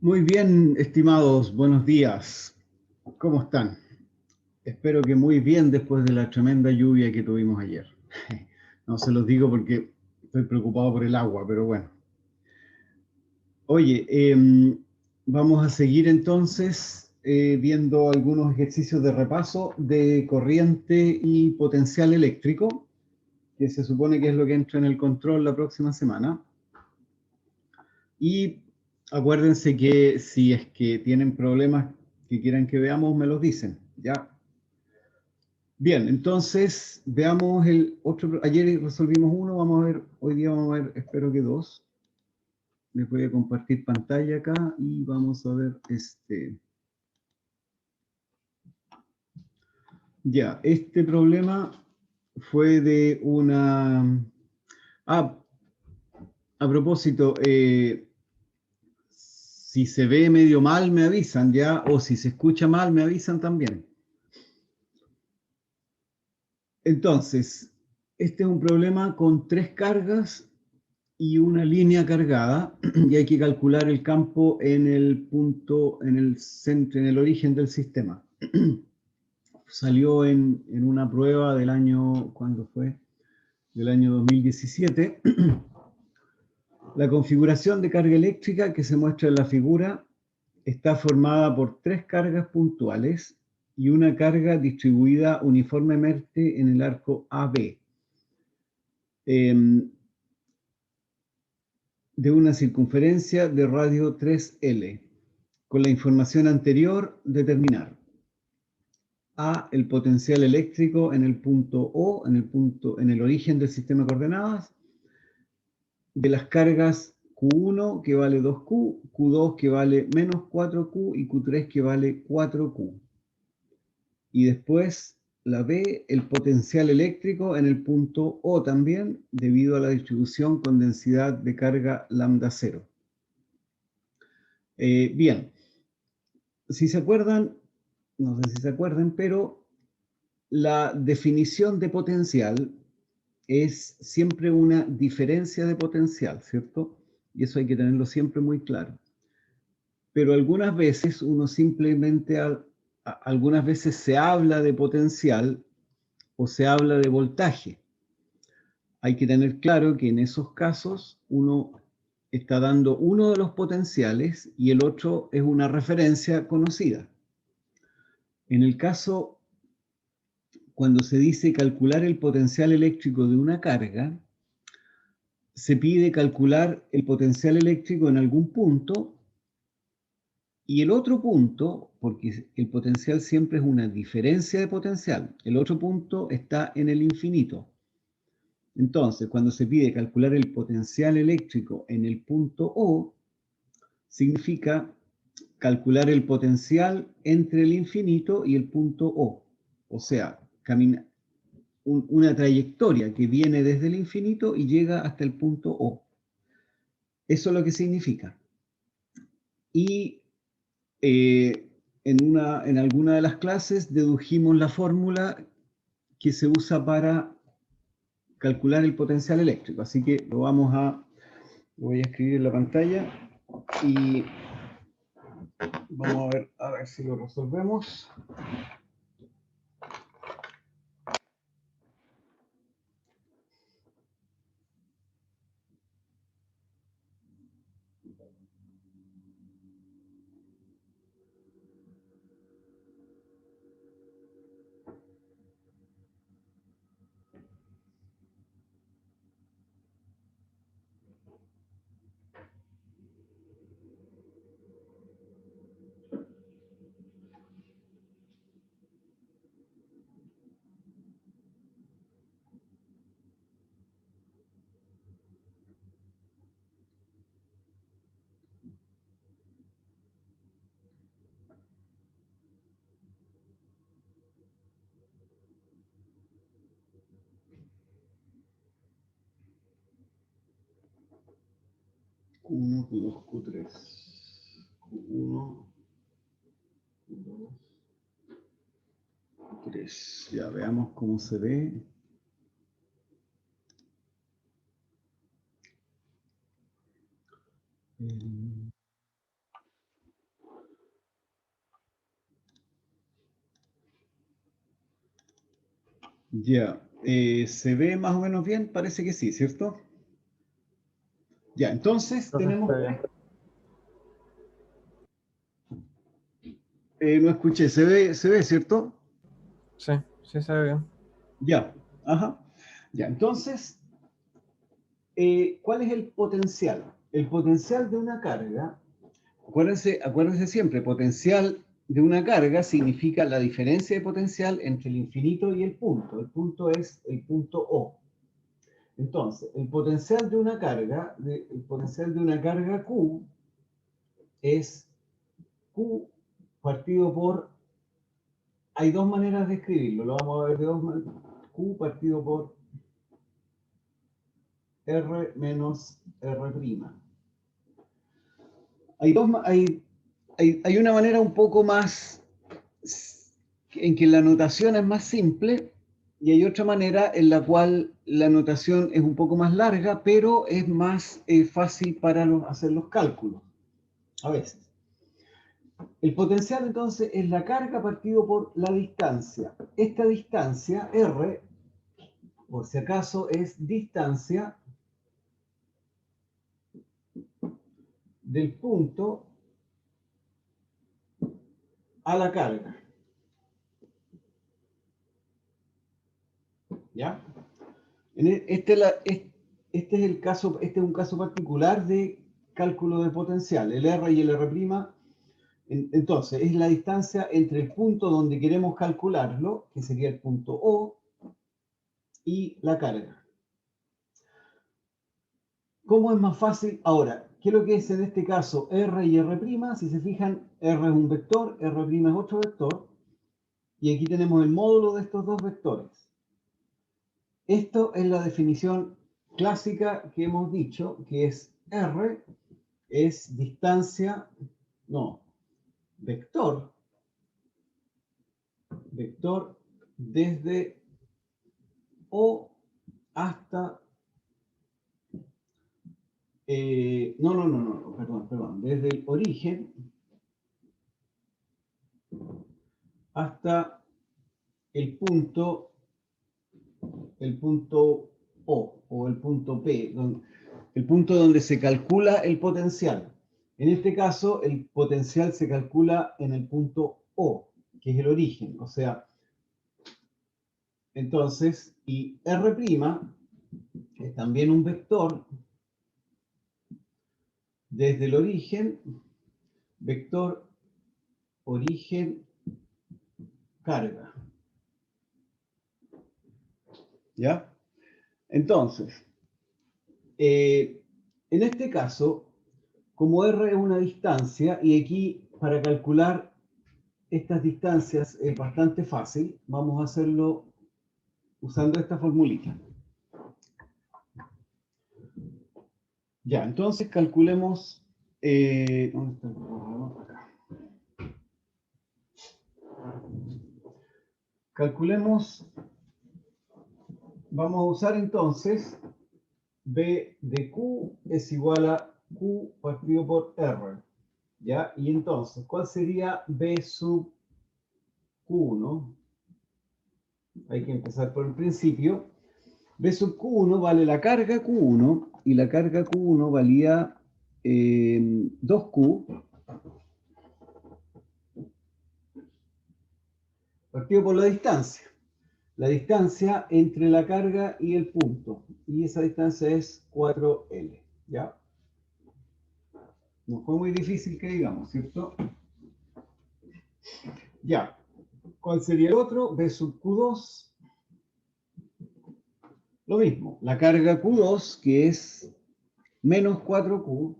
Muy bien, estimados, buenos días. ¿Cómo están? Espero que muy bien después de la tremenda lluvia que tuvimos ayer. No se los digo porque estoy preocupado por el agua, pero bueno. Oye, vamos a seguir entonces viendo algunos ejercicios de repaso de corriente y potencial eléctrico, que se supone que es lo que entra en el control la próxima semana. Y acuérdense que si es que tienen problemas que quieran que veamos, me los dicen, ¿ya? Bien, entonces veamos el otro. Ayer resolvimos uno, vamos a ver, hoy día vamos a ver, espero que dos. Les voy a compartir pantalla acá y vamos a ver este. Ya, este problema fue de una. Ah, a propósito, si se ve medio mal me avisan, ¿ya? O si se escucha mal me avisan también. Entonces, este es un problema con tres cargas y una línea cargada, y hay que calcular el campo en el punto, en el centro, en el origen del sistema. Salió en una prueba del año, ¿cuándo fue? Del año 2017. La configuración de carga eléctrica que se muestra en la figura está formada por tres cargas puntuales y una carga distribuida uniformemente en el arco AB. De una circunferencia de radio 3L. Con la información anterior, determinar A, el potencial eléctrico en el punto O, en el origen del sistema de coordenadas, de las cargas Q1 que vale 2Q, Q2 que vale menos 4Q y Q3 que vale 4Q. Y después la B, el potencial eléctrico en el punto O también, debido a la distribución con densidad de carga lambda 0. Bien, si se acuerdan, no sé si se acuerdan, pero la definición de potencial es siempre una diferencia de potencial, ¿cierto? Y eso hay que tenerlo siempre muy claro. Pero algunas veces uno simplemente, algunas veces se habla de potencial o se habla de voltaje. Hay que tener claro que en esos casos uno está dando uno de los potenciales y el otro es una referencia conocida. En el caso, cuando se dice calcular el potencial eléctrico de una carga, se pide calcular el potencial eléctrico en algún punto y el otro punto, porque el potencial siempre es una diferencia de potencial, el otro punto está en el infinito. Entonces, cuando se pide calcular el potencial eléctrico en el punto O, significa calcular el potencial entre el infinito y el punto O. O sea, una trayectoria que viene desde el infinito y llega hasta el punto O. Eso es lo que significa. Y en alguna de las clases dedujimos la fórmula que se usa para calcular el potencial eléctrico. Así que lo voy a escribir en la pantalla y vamos a ver si lo resolvemos. Q1, Q2, Q3. Q1, Q2, Q3. Ya veamos cómo se ve. Ya, ¿se ve más o menos bien? Parece que sí, ¿cierto? Ya, entonces Profe, tenemos... está bien. no escuché, se ve, ¿cierto? Sí, sí se ve bien. Ya, ajá. Ya, entonces, ¿cuál es el potencial? El potencial de una carga, acuérdense siempre, potencial de una carga significa la diferencia de potencial entre el infinito y el punto. El punto es el punto O. Entonces, el potencial de una carga, el potencial de una carga Q es Q partido por... Hay dos maneras de escribirlo, lo vamos a ver de dos maneras. Q partido por R menos R'. Hay una manera un poco más en que la notación es más simple y hay otra manera en la cual la notación es un poco más larga, pero es más fácil para hacer los cálculos, a veces. El potencial entonces es la carga partido por la distancia. Esta distancia, R, por si acaso, es distancia del punto a la carga. ¿Ya? Este es el caso, este es un caso particular de cálculo de potencial, el R y el R'. Entonces, es la distancia entre el punto donde queremos calcularlo, que sería el punto O, y la carga. ¿Cómo es más fácil? Ahora, ¿qué es lo que es en este caso R y R'? Si se fijan, R es un vector, R' es otro vector, y aquí tenemos el módulo de estos dos vectores. Esto es la definición clásica que hemos dicho, que es R es distancia, no, vector, vector desde O hasta, perdón, desde el origen hasta el punto O el punto P, el punto donde se calcula el potencial. En este caso, el potencial se calcula en el punto O, que es el origen. O sea, entonces, y R' es también un vector desde el origen, vector origen carga. ¿Ya? Entonces, en este caso, como R es una distancia, y aquí para calcular estas distancias es bastante fácil, vamos a hacerlo usando esta formulita. Ya, entonces calculemos, ¿dónde está el programa? Acá. Calculemos, vamos a usar entonces B de Q es igual a Q partido por R. ¿Ya? Y entonces, ¿cuál sería B sub Q1? Hay que empezar por el principio. B sub Q1 vale la carga Q1 y la carga Q1 valía 2Q partido por la distancia. La distancia entre la carga y el punto. Y esa distancia es 4L. ¿Ya? No fue muy difícil que digamos, ¿cierto? Ya. ¿Cuál sería el otro? B sub Q2. Lo mismo. La carga Q2, que es menos 4Q,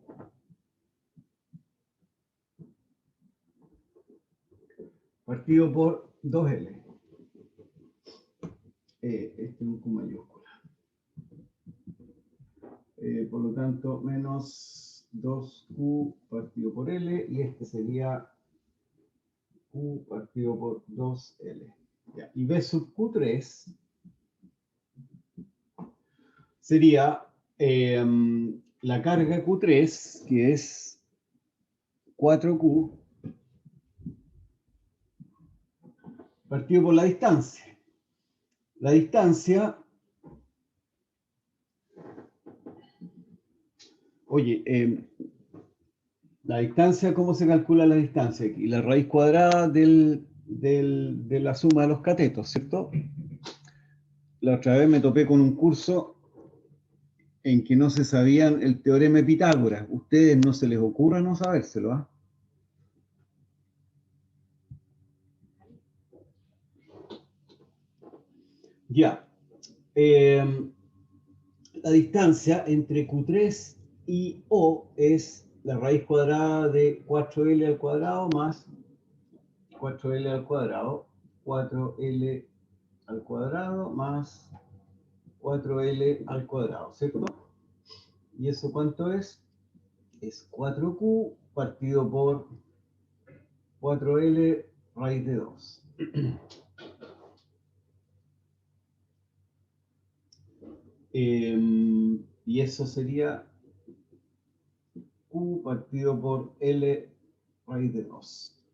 partido por 2L. Este es un Q mayúscula. Por lo tanto, menos 2Q partido por L, y este sería Q partido por 2L. Ya. Y B sub Q3 sería la carga Q3, que es 4Q, partido por la distancia. La distancia, oye, la distancia, ¿cómo se calcula la distancia aquí? La raíz cuadrada de la suma de los catetos, ¿cierto? La otra vez me topé con un curso en que no se sabían el teorema de Pitágoras. Ustedes no se les ocurra no sabérselo, ¿ah? Ya. La distancia entre Q3 y O es la raíz cuadrada de 4L al cuadrado más 4L al cuadrado, 4L al cuadrado más 4L al cuadrado, ¿cierto? ¿Y eso cuánto es? Es 4Q partido por 4L raíz de 2. Y eso sería Q partido por L raíz de 2.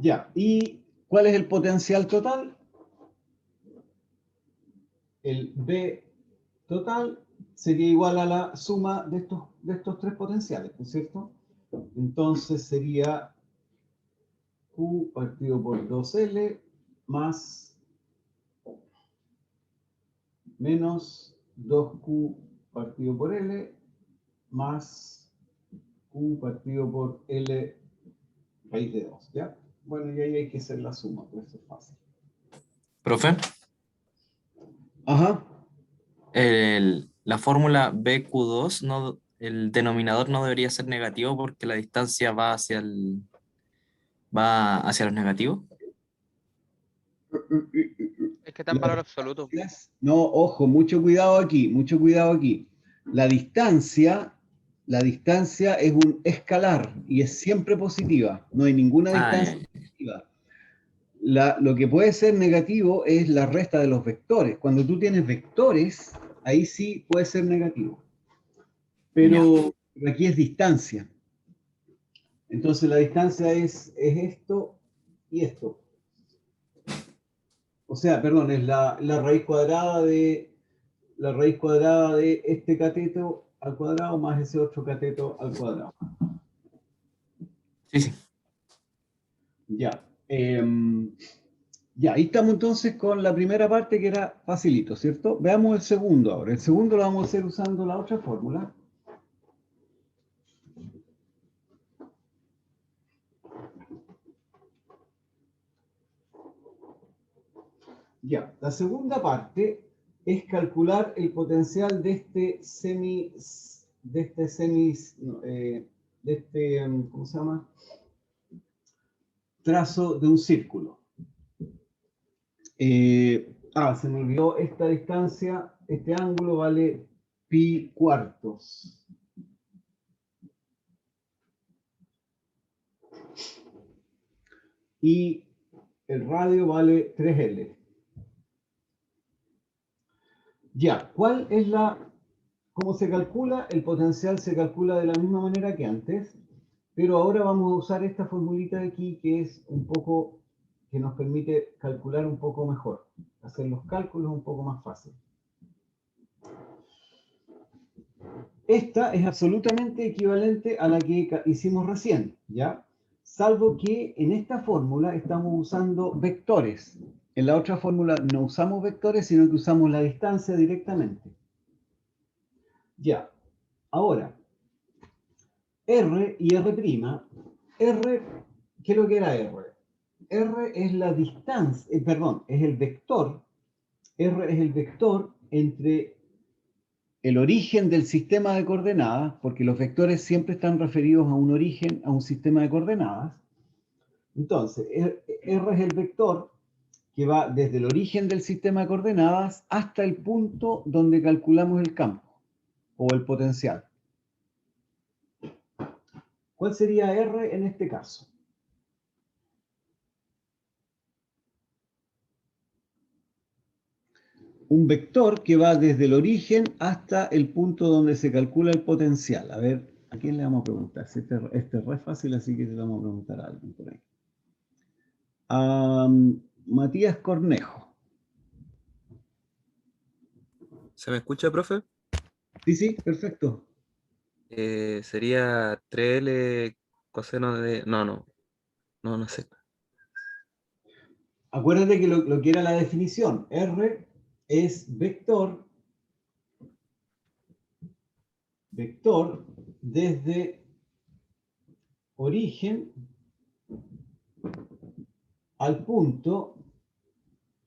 Ya, ¿y cuál es el potencial total? El B total sería igual a la suma de estos tres potenciales, ¿no es cierto? Entonces sería Q partido por 2L más menos 2Q partido por L más Q partido por L raíz de 2, ¿ya? Bueno, y ahí hay que hacer la suma, pues eso es fácil. Profe, Ajá. la fórmula BQ2, no, el denominador no debería ser negativo porque la distancia va hacia los negativos. Es que está en valor absoluto. No, ojo, mucho cuidado aquí, mucho cuidado aquí. La distancia es un escalar y es siempre positiva. No hay ninguna Ah, distancia positiva. Lo que puede ser negativo es la resta de los vectores. Cuando tú tienes vectores, ahí sí puede ser negativo. Pero aquí es distancia. Entonces la distancia es esto y esto. O sea, perdón, es la raíz cuadrada de este cateto al cuadrado más ese otro cateto al cuadrado. sí, sí. Ya. Ya, ahí estamos entonces con la primera parte que era facilito, ¿cierto? Veamos el segundo ahora. El segundo lo vamos a hacer usando la otra fórmula. Ya, la segunda parte es calcular el potencial de ¿cómo se llama? Trazo de un círculo. Se me olvidó esta distancia, este ángulo vale pi cuartos. Y el radio vale 3L. Ya, ¿cómo se calcula? El potencial se calcula de la misma manera que antes, pero ahora vamos a usar esta formulita de aquí que es un poco, que nos permite calcular un poco mejor, hacer los cálculos un poco más fácil. Esta es absolutamente equivalente a la que hicimos recién, ¿ya? Salvo que en esta fórmula estamos usando vectores. En la otra fórmula no usamos vectores, sino que usamos la distancia directamente. Ya, ahora, R y R'. R, ¿qué es lo que era R? R es la distancia, es el vector. R es el vector entre el origen del sistema de coordenadas, porque los vectores siempre están referidos a un origen, a un sistema de coordenadas. Entonces, R es el vector que va desde el origen del sistema de coordenadas hasta el punto donde calculamos el campo o el potencial. ¿Cuál sería R en este caso? Un vector que va desde el origen hasta el punto donde se calcula el potencial. A ver, ¿a quién le vamos a preguntar? Este es re fácil, así que le vamos a preguntar a alguien por ahí. A Matías Cornejo. ¿Se me escucha, profe? Sí, sí, perfecto. Sería 3L coseno de... No sé. Acuérdate que lo que era la definición, R es vector desde origen al punto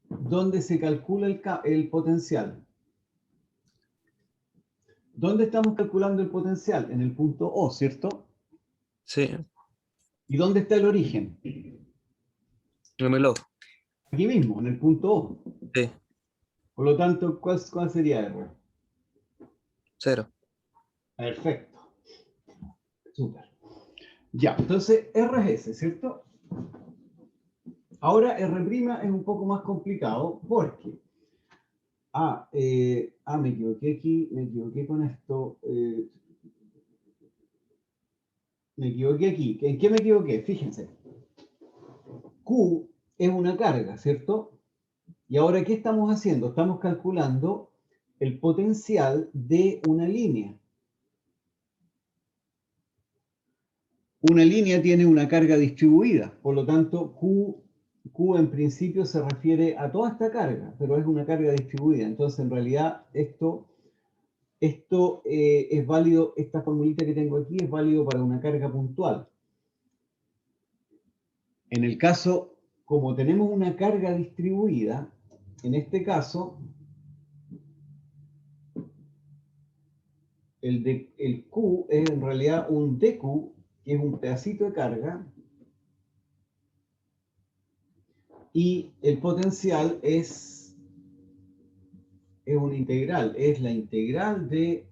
donde se calcula el potencial. ¿Dónde estamos calculando el potencial? En el punto O, ¿cierto? Sí, ¿Y dónde está el origen? dímelo. Aquí mismo, en el punto O. Sí, Por lo tanto, ¿cuál sería R? 0. Perfecto. Súper. Ya, entonces R es ese, ¿cierto? Ahora R' es un poco más complicado porque... me equivoqué aquí, me equivoqué con esto. Me equivoqué aquí. ¿En qué me equivoqué? Fíjense. Q es una carga, ¿cierto? Y ahora, ¿qué estamos haciendo? Estamos calculando el potencial de una línea. Una línea tiene una carga distribuida, por lo tanto, Q en principio se refiere a toda esta carga, pero es una carga distribuida. Entonces, en realidad, esto es válido, esta formulita que tengo aquí es válido para una carga puntual. En el caso, como tenemos una carga distribuida, en este caso, el Q es en realidad un dQ, que es un pedacito de carga, y el potencial es una integral, es la integral de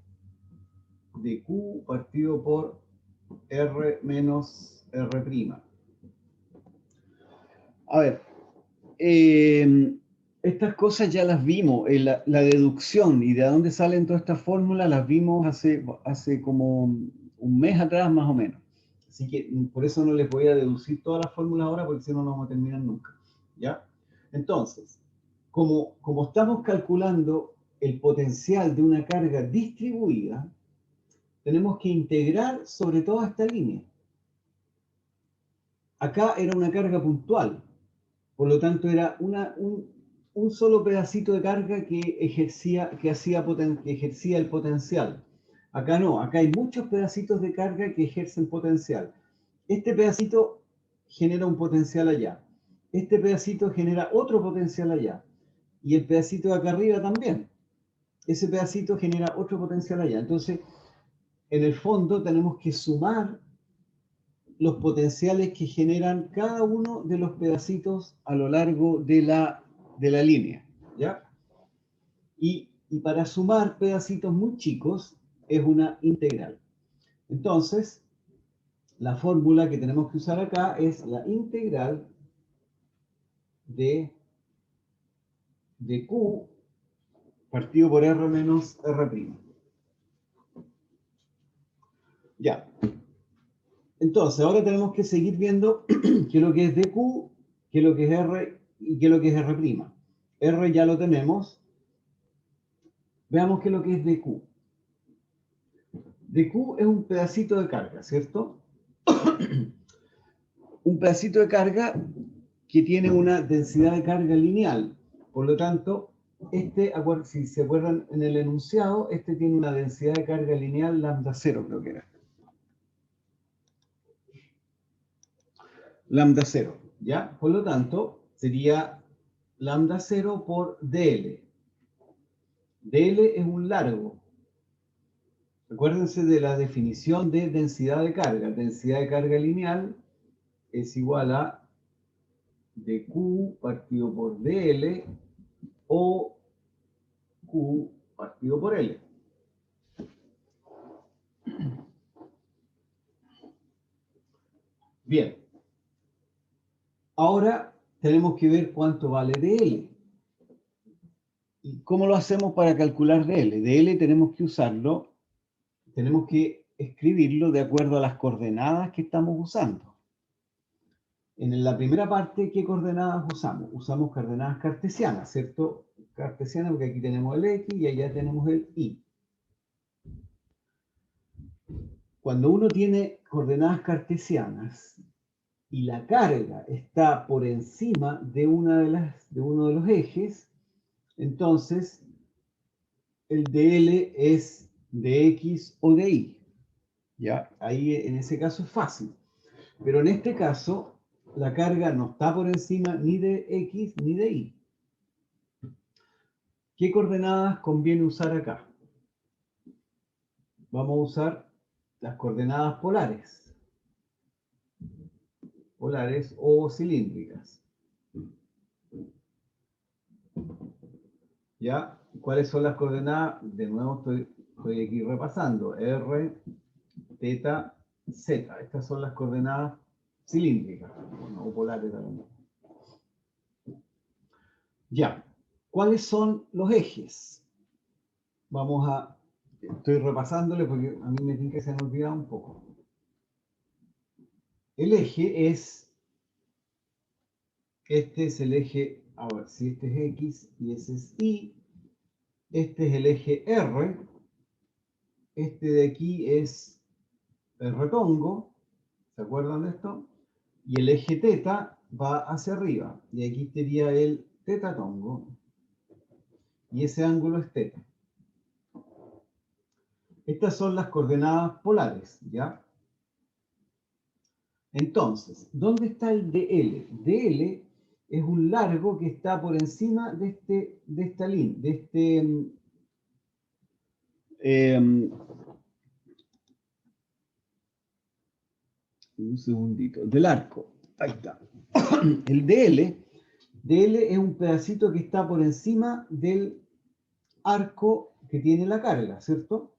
Q partido por R menos R'. A ver, estas cosas ya las vimos, la deducción y de dónde salen todas estas fórmulas las vimos hace como un mes atrás más o menos. Así que por eso no les voy a deducir todas las fórmulas ahora porque si no, no vamos a terminar nunca. ¿Ya? Entonces, como estamos calculando el potencial de una carga distribuida, tenemos que integrar sobre toda esta línea. Acá era una carga puntual, por lo tanto era un solo pedacito de carga que ejercía el potencial. Acá no, acá hay muchos pedacitos de carga que ejercen potencial. Este pedacito genera un potencial allá. Este pedacito genera otro potencial allá. Y el pedacito de acá arriba también. Ese pedacito genera otro potencial allá. Entonces, en el fondo tenemos que sumar los potenciales que generan cada uno de los pedacitos a lo largo de la línea, ¿ya? Y para sumar pedacitos muy chicos es una integral. Entonces, la fórmula que tenemos que usar acá es la integral de Q partido por R menos R'. Ya. Entonces, ahora tenemos que seguir viendo qué es lo que es dQ, qué es lo que es R y qué es lo que es R'. R ya lo tenemos. Veamos qué es lo que es dQ. dQ es un pedacito de carga, ¿cierto? Un pedacito de carga que tiene una densidad de carga lineal. Por lo tanto, si se acuerdan en el enunciado, este tiene una densidad de carga lineal lambda 0, creo que era. Lambda 0, ¿ya? Por lo tanto, sería lambda 0 por dl. dl es un largo. Acuérdense de la definición de densidad de carga. Densidad de carga lineal es igual a dQ partido por dl o Q partido por L. Bien. Ahora tenemos que ver cuánto vale dl. ¿Y cómo lo hacemos para calcular dl? dl tenemos que usarlo, tenemos que escribirlo de acuerdo a las coordenadas que estamos usando. En la primera parte, ¿qué coordenadas usamos? Usamos coordenadas cartesianas, ¿cierto? cartesiana, porque aquí tenemos el X y allá tenemos el Y. Cuando uno tiene coordenadas cartesianas y la carga está por encima de uno de los ejes, entonces el dl es de X o de Y. ¿Ya? Ahí en ese caso es fácil. Pero en este caso, la carga no está por encima ni de X ni de Y. ¿Qué coordenadas conviene usar acá? Vamos a usar las coordenadas polares. Polares o cilíndricas. ¿Ya? ¿Cuáles son las coordenadas? De nuevo estoy aquí repasando. R, teta, z. Estas son las coordenadas cilíndricas, bueno, o polares también. Ya. ¿Cuáles son los ejes? Estoy repasándole porque a mí me tiene que se me olvidado un poco. El eje este es el eje, a ver si este es X y ese es Y. Este es el eje R. Este de aquí es el retongo. ¿Se acuerdan de esto? Y el eje teta va hacia arriba. Y aquí sería el tetatongo. Y ese ángulo es teta. Estas son las coordenadas polares, ¿ya? Entonces, ¿dónde está el DL? DL es un largo que está por encima de esta línea, un segundito, del arco. Ahí está. El DL es un pedacito que está por encima del arco que tiene la carga, ¿cierto?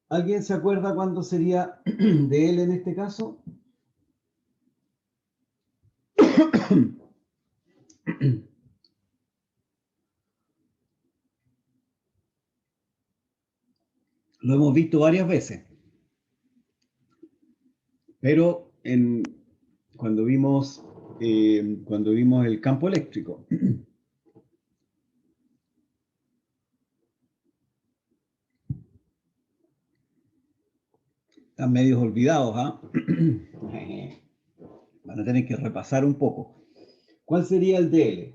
¿Alguien se acuerda cuándo sería DL en este caso? Lo hemos visto varias veces, pero cuando vimos el campo eléctrico. Están medios olvidados, ¿ah? Van a tener que repasar un poco. ¿Cuál sería el DL?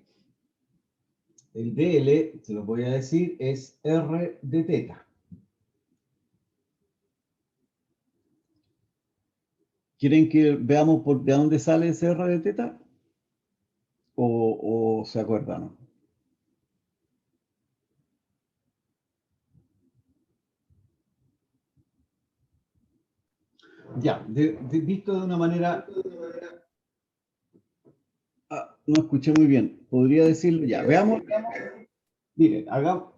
El DL, se lo voy a decir, es R de teta. ¿Quieren que veamos de dónde sale ese R de teta? ¿O se acuerdan? Ya, visto de una manera... no escuché muy bien. ¿Podría decirlo? Ya, veamos. Miren,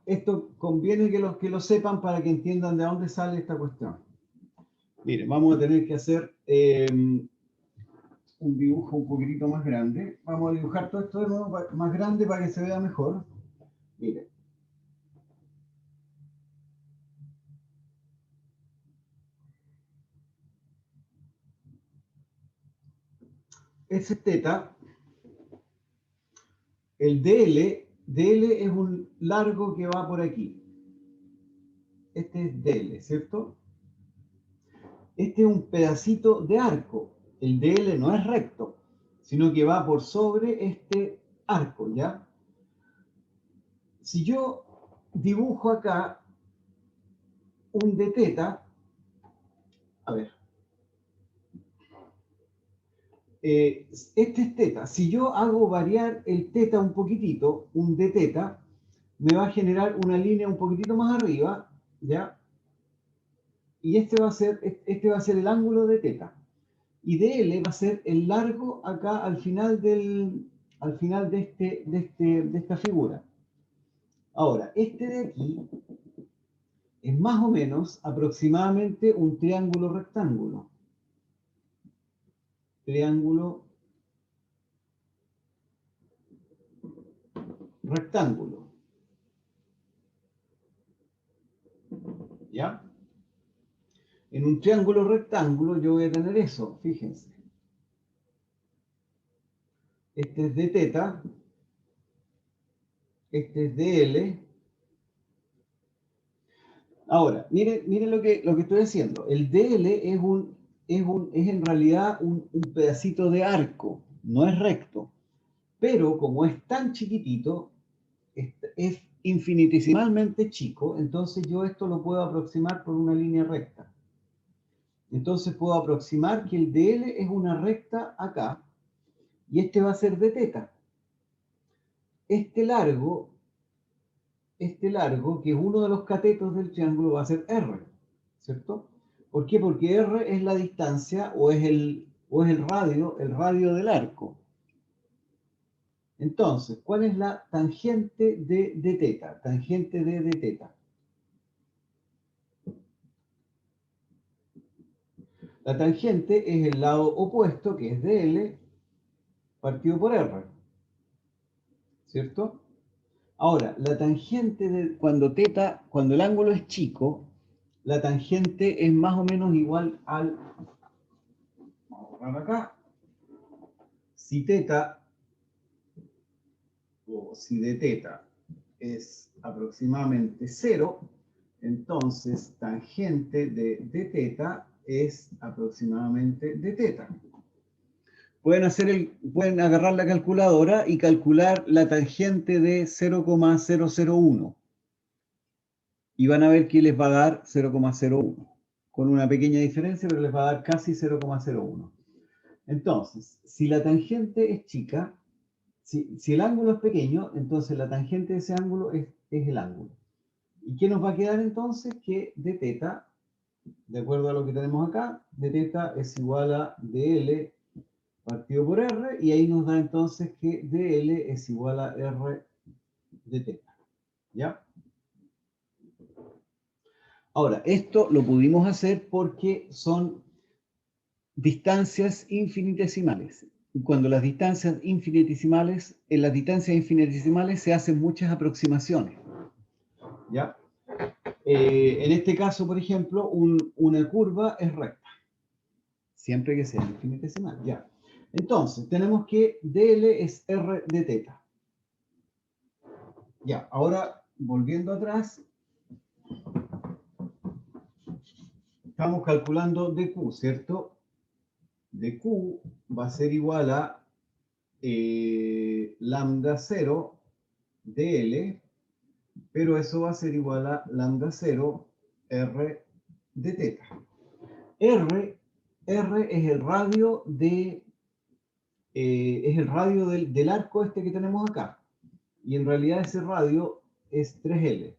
esto conviene que lo sepan para que entiendan de dónde sale esta cuestión. Miren, vamos a tener que hacer un dibujo un poquitito más grande. Vamos a dibujar todo esto de nuevo más grande para que se vea mejor. Miren. Ese es teta. El DL es un largo que va por aquí. Este es DL, ¿cierto? Este es un pedacito de arco. El DL no es recto, sino que va por sobre este arco, ¿ya? Si yo dibujo acá un d teta, a ver, este es teta. Si yo hago variar el teta un poquitito, un d teta, me va a generar una línea un poquitito más arriba, ¿ya? Y este va a ser el ángulo de teta. Y DL va a ser el largo acá al final de esta figura. Ahora, este de aquí es más o menos aproximadamente un triángulo rectángulo. Triángulo rectángulo. ¿Ya? En un triángulo rectángulo yo voy a tener eso, fíjense. Este es de teta este es DL. Ahora, miren lo que estoy haciendo. El DL es en realidad un pedacito de arco, no es recto. Pero como es tan chiquitito, es infinitesimalmente chico, entonces yo esto lo puedo aproximar por una línea recta. Entonces puedo aproximar que el DL es una recta acá, y este va a ser de teta. Este largo, que es uno de los catetos del triángulo, va a ser R, ¿cierto? ¿Por qué? Porque R es la distancia o es el radio del arco. Entonces, ¿cuál es la tangente de teta? Tangente de teta. La tangente es el lado opuesto, que es DL, partido por R, ¿cierto? Ahora, la tangente cuando el ángulo es chico, la tangente es más o menos igual al, vamos a borrar acá, si teta, o si de teta es aproximadamente 0, entonces tangente de teta es aproximadamente de teta. Pueden agarrar la calculadora y calcular la tangente de 0,001. Y van a ver que les va a dar 0,01. Con una pequeña diferencia, pero les va a dar casi 0,01. Entonces, si la tangente es chica, si el ángulo es pequeño, entonces la tangente de ese ángulo es el ángulo. ¿Y qué nos va a quedar entonces? Que de teta, de acuerdo a lo que tenemos acá, de teta es igual a dl partido por R, y ahí nos da entonces que dl es igual a R de teta. ¿Ya? Ahora, esto lo pudimos hacer porque son distancias infinitesimales. Y cuando las distancias infinitesimales, en las distancias infinitesimales se hacen muchas aproximaciones. ¿Ya? En este caso, por ejemplo, una curva es recta, siempre que sea infinitesimal. ¿Ya? Entonces, tenemos que dl es R de teta. Ya, ahora, volviendo atrás, estamos calculando dq, ¿cierto? Dq va a ser igual a lambda 0 dl, pero eso va a ser igual a lambda 0 r de teta. R es el radio del arco este que tenemos acá. Y en realidad ese radio es 3L.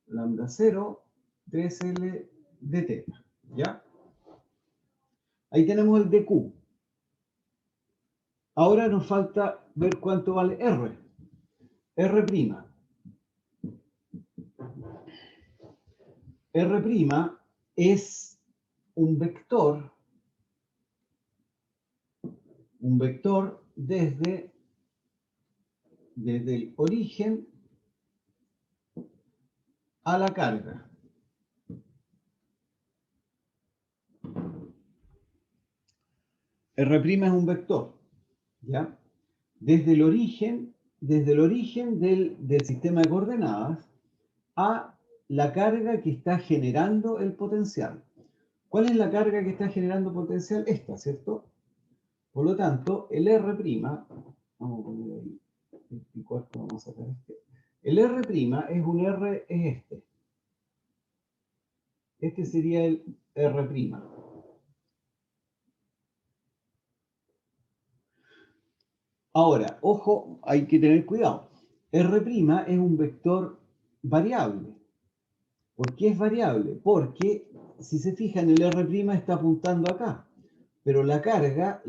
Lambda 0, 3L de teta. ¿Ya? Ahí tenemos el dq. Ahora nos falta ver cuánto vale R. R'. R' es un vector desde el origen a la carga. R' es un vector, ¿ya? Desde el origen del sistema de coordenadas a la carga que está generando el potencial. ¿Cuál es la carga que está generando potencial? Esta, ¿cierto? Por lo tanto, el R', vamos a poner ahí, 24, vamos a sacar este. El R' es un R, es este. Este sería el R'. Ahora, ojo, hay que tener cuidado. R' es un vector variable. ¿Por qué es variable? Porque, si se fijan, el R' está apuntando acá. Pero la carga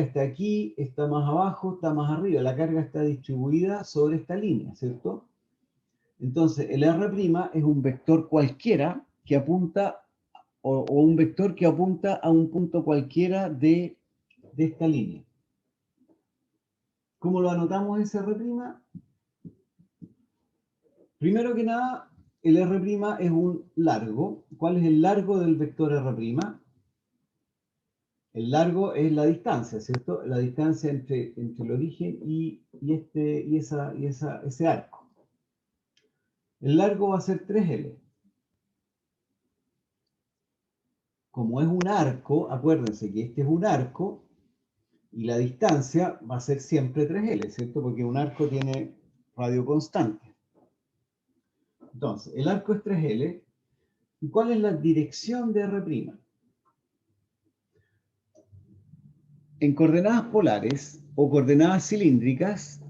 está aquí, está más abajo, está más arriba. La carga está distribuida sobre esta línea, ¿cierto? Entonces, el R' es un vector cualquiera que apunta, o un vector que apunta a un punto cualquiera de esta línea. ¿Cómo lo anotamos ese R'? Primero que nada, el R' es un largo. ¿Cuál es el largo del vector R'? El largo es la distancia, ¿cierto? La distancia entre el origen y ese arco. El largo va a ser 3L. Como es un arco, acuérdense que este es un arco y la distancia va a ser siempre 3L, ¿cierto? Porque un arco tiene radio constante. Entonces, el arco es 3L. ¿Y cuál es la dirección de R'? En coordenadas polares o coordenadas cilíndricas,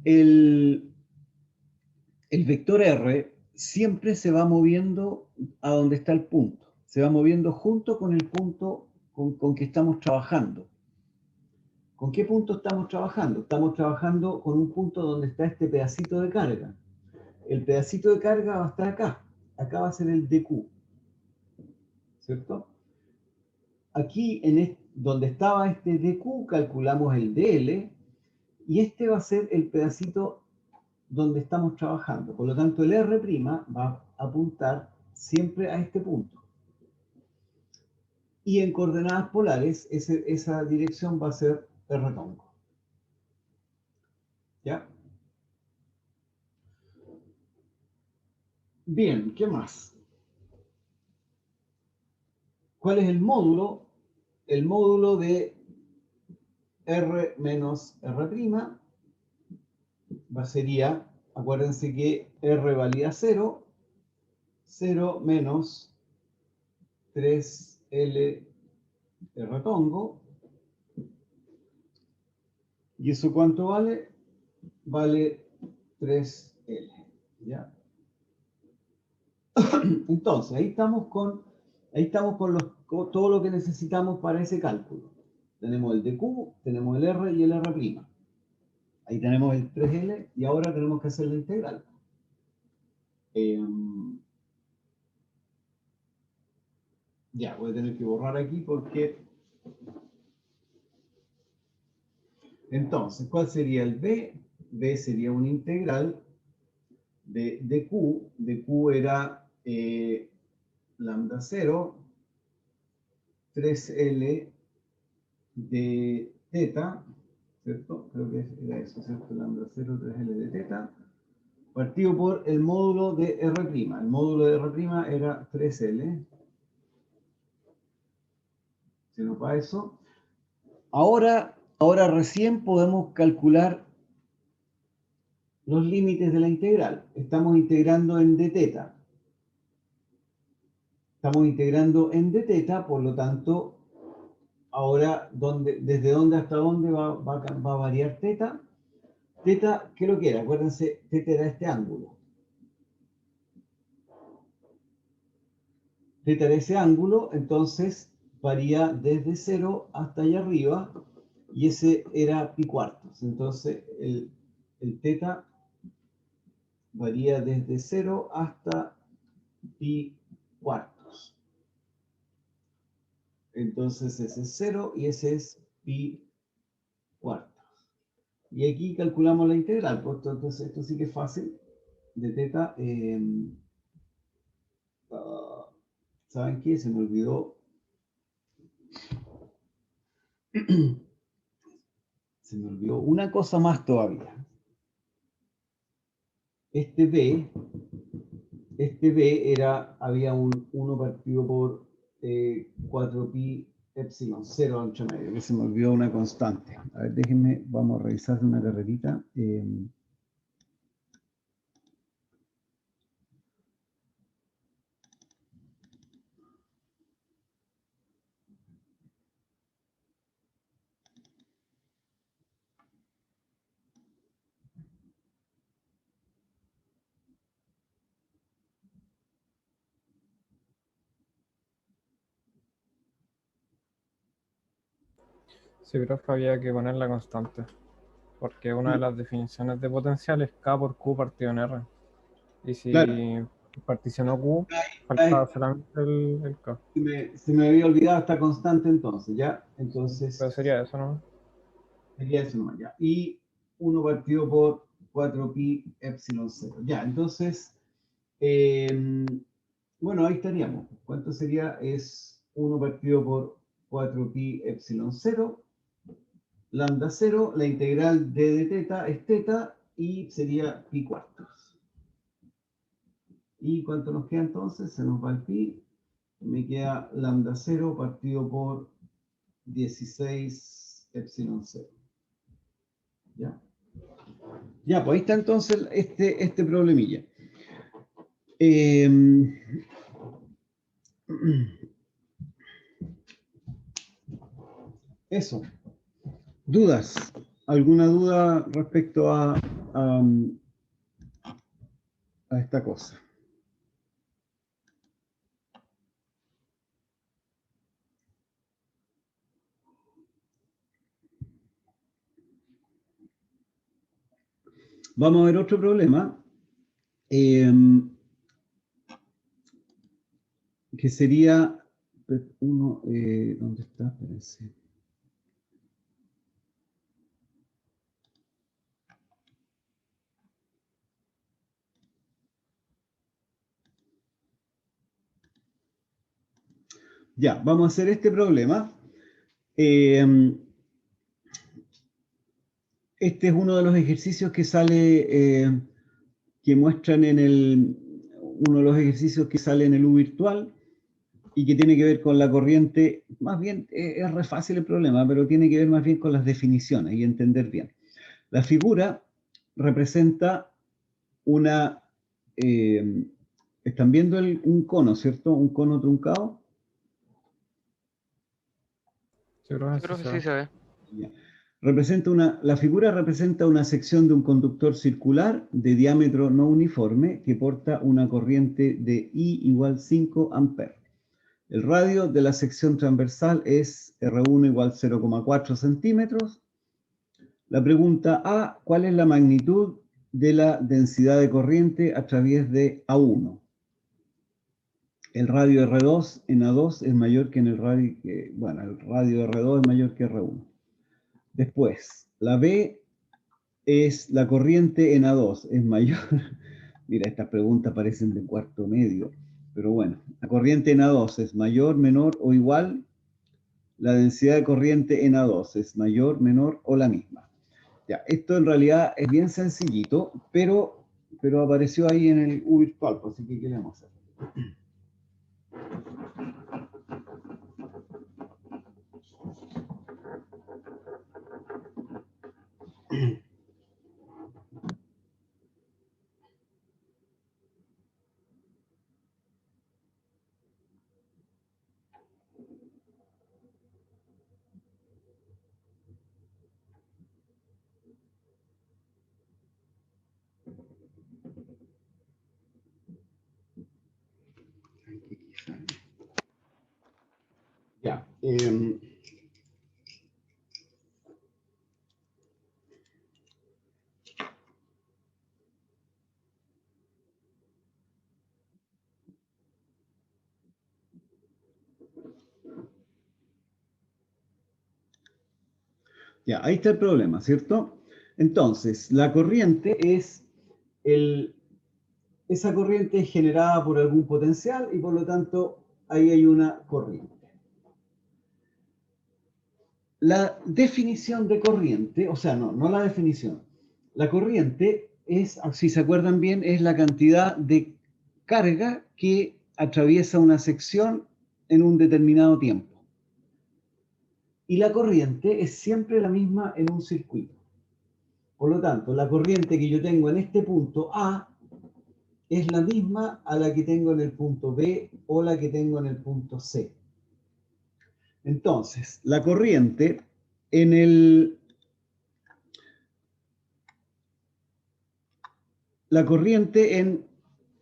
el vector R siempre se va moviendo a donde está el punto. Se va moviendo junto con el punto con que estamos trabajando. ¿Con qué punto estamos trabajando? Estamos trabajando con un punto donde está este pedacito de carga. El pedacito de carga va a estar acá. Acá va a ser el dq. ¿Cierto? Aquí, donde estaba este dq, calculamos el dl. Y este va a ser el pedacito donde estamos trabajando. Por lo tanto, el R' va a apuntar siempre a este punto. Y en coordenadas polares, esa dirección va a ser R'. ¿Ya? Bien, ¿qué más? ¿Cuál es el módulo? El módulo de R menos R', sería, acuérdense que R valía 0, 0 menos 3L R tongo. ¿Y eso cuánto vale? Vale 3L. ¿Ya? Entonces, ahí estamos con todo lo que necesitamos para ese cálculo. Tenemos el dq, tenemos el R y el R'. Ahí tenemos el 3L y ahora tenemos que hacer la integral. Ya, voy a tener que borrar aquí porque... Entonces, ¿cuál sería el B? B sería una integral de dq. dq era lambda 0, 3L de teta, ¿cierto? Creo que era eso, ¿cierto? Lambda 0, 3L de teta, partido por el módulo de R'. El módulo de R' era 3L. Se nos va eso. Ahora recién podemos calcular los límites de la integral. Estamos integrando en d teta. Estamos integrando en d teta, por lo tanto, ahora desde dónde hasta dónde va a variar teta. Teta, ¿qué es lo que era? Acuérdense, teta era este ángulo. Teta era ese ángulo, entonces varía desde 0 hasta allá arriba, y ese era pi cuartos. Entonces, el teta varía desde 0 hasta pi cuartos. Entonces ese es 0 y ese es pi cuartos. Y aquí calculamos la integral. Entonces esto sí que es fácil. De teta, ¿saben qué? Se me olvidó. Se me olvidó una cosa más todavía. Este B había un 1 partido por 4pi epsilon, 0 ancho medio, que se me olvidó una constante. A ver, déjenme, vamos a revisar de una carrerita. Sí, profe, había que poner la constante, porque una de las definiciones de potencial es K por Q partido en R. Y si Claro. particionó Q, Ahí faltaba está. solamente el K. Se me había olvidado esta constante entonces, ¿ya? Entonces, Pero sería eso, ¿no? sería eso nomás, ¿ya? Y 1 partido por 4pi epsilon 0. Ya, entonces, bueno, ahí estaríamos. ¿Cuánto sería? Es 1 partido por 4pi epsilon 0, lambda 0, la integral d de teta es teta y sería pi cuartos. ¿Y cuánto nos queda entonces? Se nos va el pi, me queda lambda 0 partido por 16 epsilon 0. ¿Ya? Ya, pues ahí está entonces este problemilla. Eso. ¿Dudas? ¿Alguna duda respecto a esta cosa? Vamos a ver otro problema, que sería uno, ¿dónde está? Espérense. Ya, vamos a hacer este problema. Este es uno de los ejercicios que sale, que muestran uno de los ejercicios que sale en el U virtual y que tiene que ver con la corriente. Más bien, es re fácil el problema, pero tiene que ver más bien con las definiciones y entender bien. La figura representa una... ¿están viendo un cono, cierto? Un cono truncado. Yo creo que sí se ve. Ya. La figura representa una sección de un conductor circular de diámetro no uniforme que porta una corriente de I igual 5 amperes. El radio de la sección transversal es R1 igual 0,4 centímetros. La pregunta A, ¿cuál es la magnitud de la densidad de corriente a través de A1? El radio R2 en A2 es mayor que en el radio, bueno, el radio R2 es mayor que R1. Después, la B es la corriente en A2, es mayor. Mira, estas preguntas parecen de cuarto medio, pero bueno, la corriente en A2 es mayor, menor o igual. La densidad de corriente en A2 es mayor, menor o la misma. Ya, esto en realidad es bien sencillito, pero apareció ahí en el U virtual, así que ¿qué le vamos a hacer? Ya. Ya, ahí está el problema, ¿cierto? Entonces, la corriente es esa corriente es generada por algún potencial y por lo tanto ahí hay una corriente. La definición de corriente, o sea, no la definición. La corriente es, si se acuerdan bien, es la cantidad de carga que atraviesa una sección en un determinado tiempo. Y la corriente es siempre la misma en un circuito. Por lo tanto, la corriente que yo tengo en este punto A es la misma a la que tengo en el punto B o la que tengo en el punto C. Entonces, la corriente en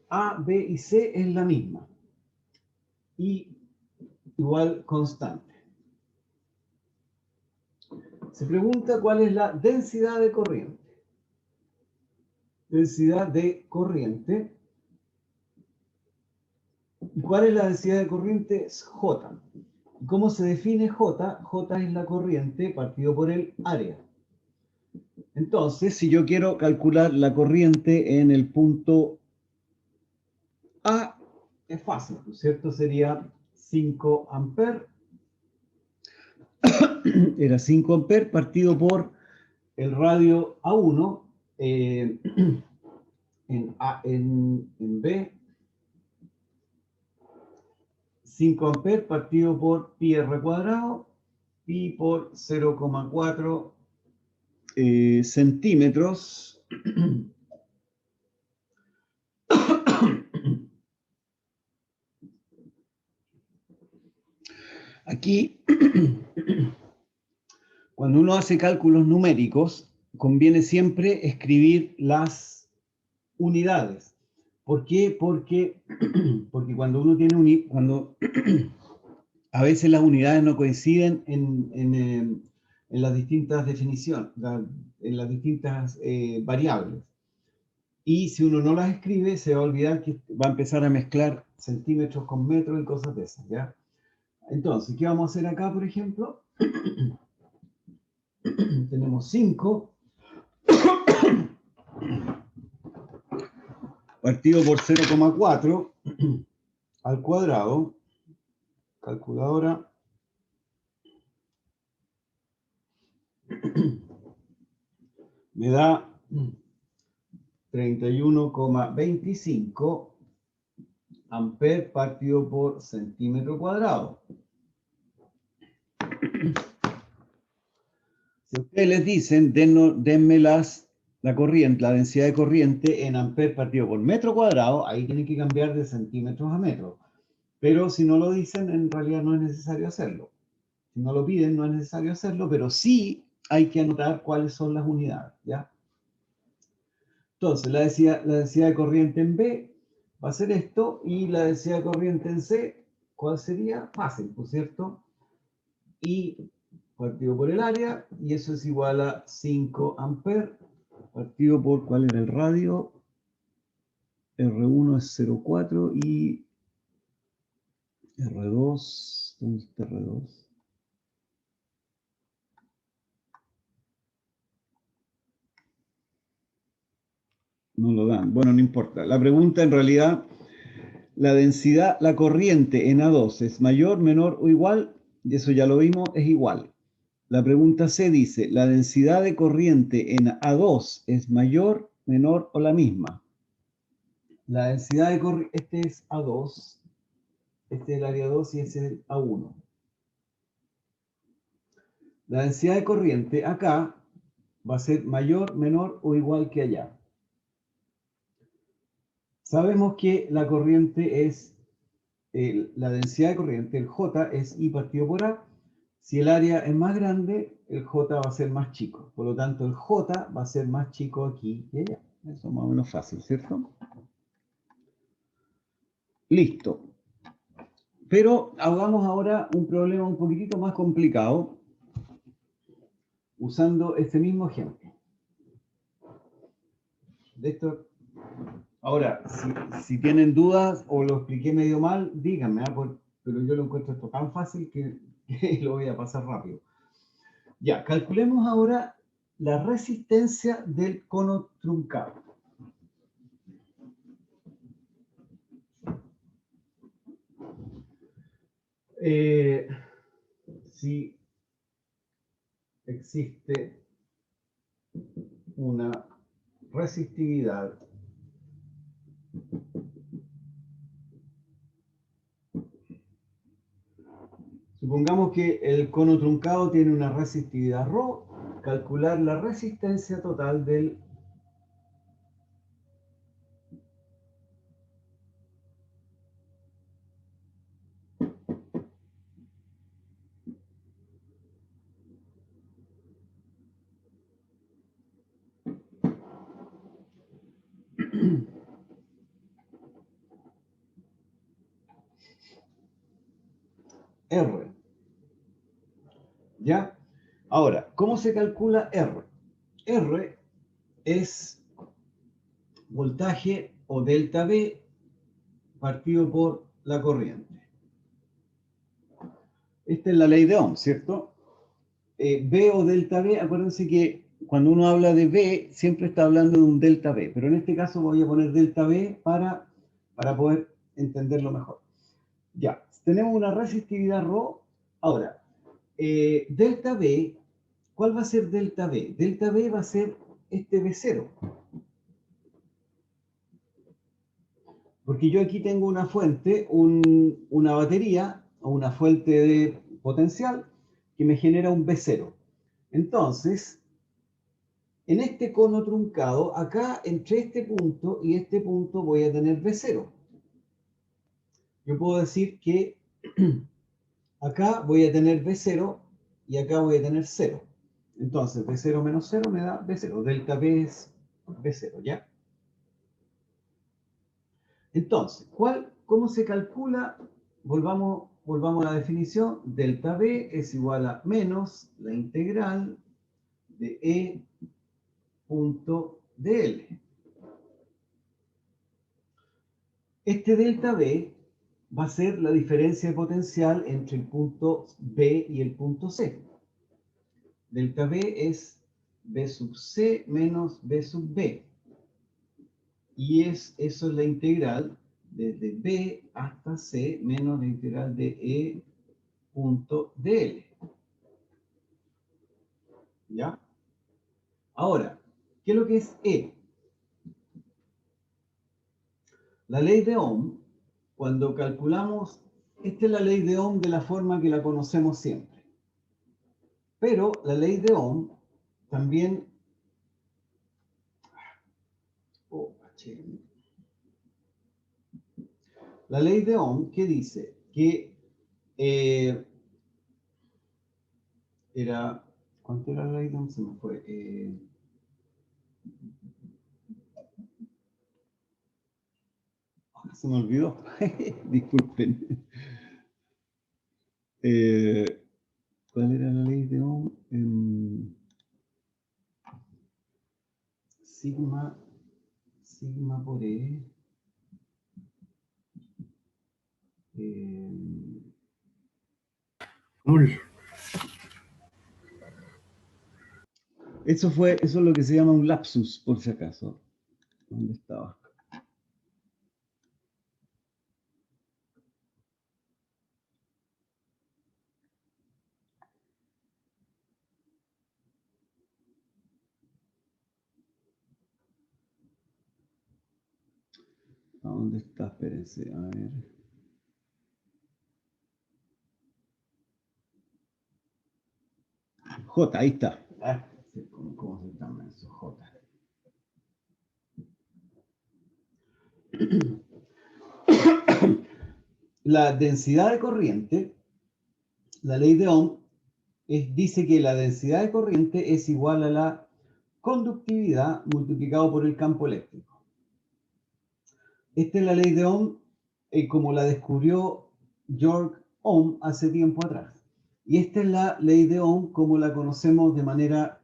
A, B y C es la misma. Y igual constante. Se pregunta cuál es la densidad de corriente. Densidad de corriente. ¿Y cuál es la densidad de corriente? Es J. ¿Cómo se define J? J es la corriente partido por el área. Entonces, si yo quiero calcular la corriente en el punto A, es fácil, ¿cierto? Sería 5 amperes era 5 amperes partido por el radio A1 en B, 5 amperes partido por pi r cuadrado, pi por 0,4 centímetros. Aquí, cuando uno hace cálculos numéricos, conviene siempre escribir las unidades. ¿Por qué? Porque cuando uno tiene cuando a veces las unidades no coinciden en las distintas definiciones, en las distintas variables. Y si uno no las escribe, se va a olvidar que va a empezar a mezclar centímetros con metros y cosas de esas, ¿ya? Entonces, ¿qué vamos a hacer acá, por ejemplo? Tenemos 5 partido por 0,4 al cuadrado. Calculadora. Me da 31,25 amperes partido por centímetro cuadrado. Si ustedes les dicen, denme la corriente, la densidad de corriente en amperes partido por metro cuadrado, ahí tienen que cambiar de centímetros a metros. Pero si no lo dicen, en realidad no es necesario hacerlo. Si no lo piden, no es necesario hacerlo, pero sí hay que anotar cuáles son las unidades, ¿ya? Entonces, la densidad de corriente en B va a ser esto, y la densidad de corriente en C, ¿cuál sería? Fácil, ¿por cierto? Y partido por el área, y eso es igual a 5 amperes, partido por, ¿cuál era el radio? R1 es 0,4 y R2, ¿dónde está R2? No lo dan. Bueno, no importa. La pregunta en realidad, la densidad, la corriente en A2 es mayor, menor o igual, y eso ya lo vimos, es igual. La pregunta C dice, ¿la densidad de corriente en A2 es mayor, menor o la misma? La densidad de corriente, este es A2, este es el área 2 y este es el A1. La densidad de corriente acá va a ser mayor, menor o igual que allá. Sabemos que la corriente es, la densidad de corriente, el J, es I partido por A. Si el área es más grande, el J va a ser más chico. Por lo tanto, el J va a ser más chico aquí que allá. Eso es más o menos fácil, ¿cierto? Listo. Pero hagamos ahora un problema un poquitito más complicado usando este mismo ejemplo. De esto, ahora, si tienen dudas o lo expliqué medio mal, díganme, pero yo lo encuentro esto tan fácil que lo voy a pasar rápido. Ya, calculemos ahora la resistencia del cono truncado. Si existe una resistividad supongamos que el cono truncado tiene una resistividad ρ, calcular la resistencia total del R. ¿Ya? Ahora, ¿cómo se calcula R? R es voltaje o delta V partido por la corriente. Esta es la ley de Ohm, ¿cierto? V o delta V, acuérdense que cuando uno habla de V, siempre está hablando de un delta V, pero en este caso voy a poner delta V para poder entenderlo mejor. Ya, tenemos una resistividad ρ. Ahora, delta B, ¿cuál va a ser delta B? Delta B va a ser este B0. Porque yo aquí tengo una fuente, una batería, o una fuente de potencial, que me genera un B0. Entonces, en este cono truncado, acá entre este punto y este punto voy a tener B0. Yo puedo decir que acá voy a tener B0 y acá voy a tener 0. Entonces, B0 menos 0 me da B0. Delta B es B0, ¿ya? Entonces, ¿cómo se calcula? Volvamos a la definición. Delta B es igual a menos la integral de E punto dl. Este delta B va a ser la diferencia de potencial entre el punto B y el punto C. Delta B es B sub C menos B sub B. Y eso es la integral desde B hasta C menos la integral de E punto dl. ¿Ya? Ahora, ¿qué es lo que es E? La ley de Ohm, cuando calculamos, esta es la ley de Ohm de la forma que la conocemos siempre. Pero la ley de Ohm también... La ley de Ohm, ¿qué dice? Que era... ¿Cuánto era la ley de Ohm? Se me fue. Se me olvidó. Disculpen. ¿Cuál era la ley de Ohm? Sigma por E. Eso es lo que se llama un lapsus, por si acaso. ¿Dónde estaba? ¿A dónde está? Espérense, a ver. J, ahí está. ¿Cómo se llama eso? J. La densidad de corriente, la ley de Ohm, dice que la densidad de corriente es igual a la conductividad multiplicado por el campo eléctrico. Esta es la ley de Ohm como la descubrió George Ohm hace tiempo atrás. Y esta es la ley de Ohm como la conocemos de manera,